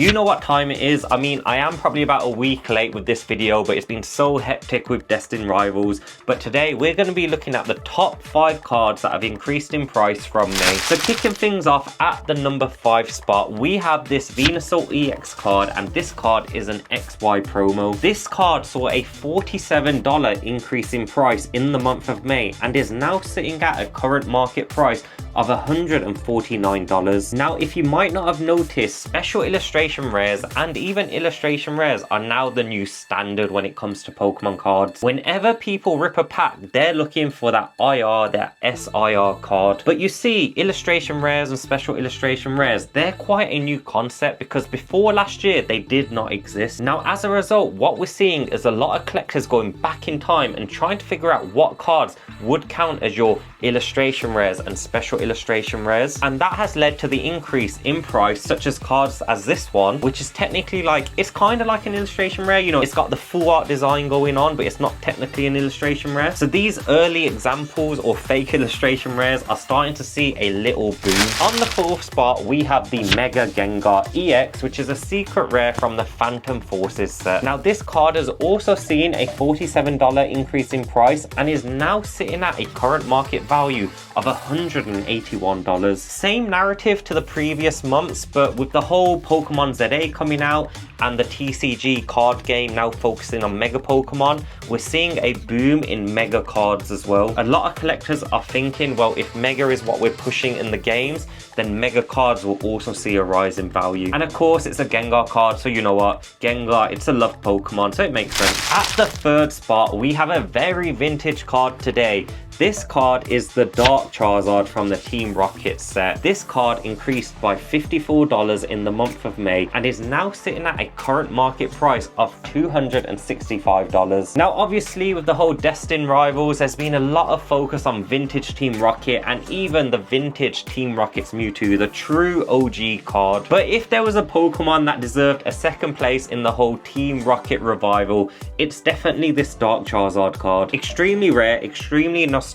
You know what time it is. I mean, I am probably about a week late with this video, but it's been so hectic with Destined Rivals. But today we're going to be looking at the top 5 cards that have increased in price from May. So kicking things off at the number 5 spot, we have this Venusaur EX card, and this card is an XY promo. This card saw a $47 increase in price in the month of May and is now sitting at a current market price of $149. Now, if you might not have noticed, special illustration rares and even illustration rares are now the new standard when it comes to Pokemon cards. Whenever people rip a pack, they're looking for that IR, that SIR card. But you see, illustration rares and special illustration rares, they're quite a new concept because before last year, they did not exist. Now, as a result, what we're seeing is a lot of collectors going back in time and trying to figure out what cards would count as your illustration rares and special illustration rares, and that has led to the increase in price, such as cards as this one, which is technically like, it's kind of like an illustration rare, you know, it's got the full art design going on, but it's not technically an illustration rare. So these early examples or fake illustration rares are starting to see a little boom. On the 4th spot, we have the Mega Gengar EX, which is a secret rare from the Phantom Forces set. Now, this card has also seen a $47 increase in price and is now sitting at a current market value of $181. Same narrative to the previous months, but with the whole Pokemon ZA coming out and the TCG card game now focusing on Mega Pokemon, we're seeing a boom in Mega cards as well. A lot of collectors are thinking, well, if Mega is what we're pushing in the games, then Mega cards will also see a rise in value. And of course, it's a Gengar card, so you know what? Gengar, it's a loved Pokemon, so it makes sense. At the 3rd spot, we have a very vintage card today. This card is the Dark Charizard from the Team Rocket set. This card increased by $54 in the month of May and is now sitting at a current market price of $265. Now, obviously, with the whole Destined Rivals, there's been a lot of focus on vintage Team Rocket and even the vintage Team Rocket's Mewtwo, the true OG card. But if there was a Pokemon that deserved a 2nd place in the whole Team Rocket revival, it's definitely this Dark Charizard card. Extremely rare, extremely nostalgic,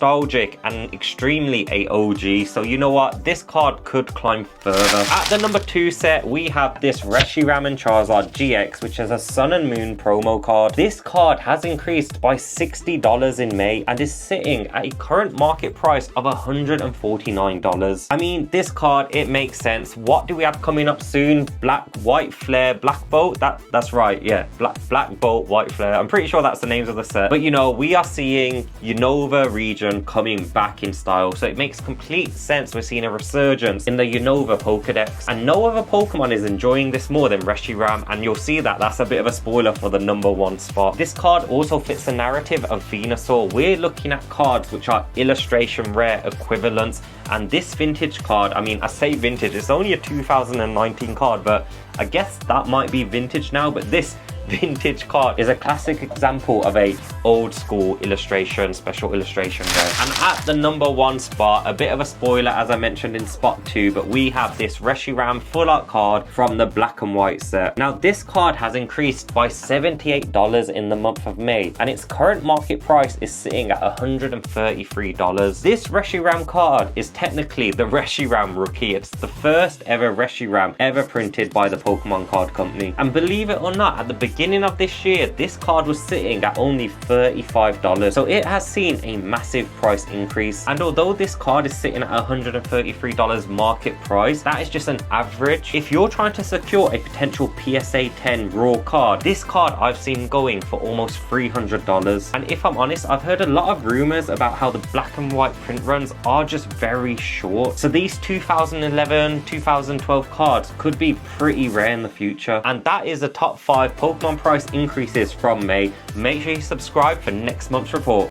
and extremely a OG, so you know what, this card could climb further. At the number 2 set, we have this Reshiram and Charizard GX, which is a Sun and Moon promo card. This card has increased by $60 in May and is sitting at a current market price of $149. I mean, this card, it makes sense. What do we have coming up soon? Black, White Flare, Black Bolt? That's right, yeah, Black Bolt, White Flare. I'm pretty sure that's the names of the set. But you know, we are seeing Unova region coming back in style, so it makes complete sense we're seeing a resurgence in the Unova Pokedex, and no other Pokemon is enjoying this more than Reshiram, and you'll see that that's a bit of a spoiler for the number 1 spot. This card also fits the narrative of Venusaur. We're looking at cards which are illustration rare equivalents, and this vintage card, I mean, I say vintage, it's only a 2019 card, but I guess that might be vintage now, but this vintage card is a classic example of a old school illustration, special illustration rare. And at the number 1 spot, a bit of a spoiler as I mentioned in spot 2, but we have this Reshiram full art card from the Black and White set. Now, this card has increased by $78 in the month of May and its current market price is sitting at $133. This Reshiram card is technically the Reshiram Rookie. It's the first ever Reshiram ever printed by the Pokemon Card Company, and believe it or not, at the beginning of this year, this card was sitting at only $35, so it has seen a massive price increase. And although this card is sitting at $133 market price, that is just an average. If you're trying to secure a potential PSA 10 raw card, this card I've seen going for almost $300. And if I'm honest, I've heard a lot of rumors about how the Black and White print runs are just very short, so these 2011, 2012 cards could be pretty rare in the future. And that is the top 5 Pokemon price increases from May. Make sure you subscribe for next month's report.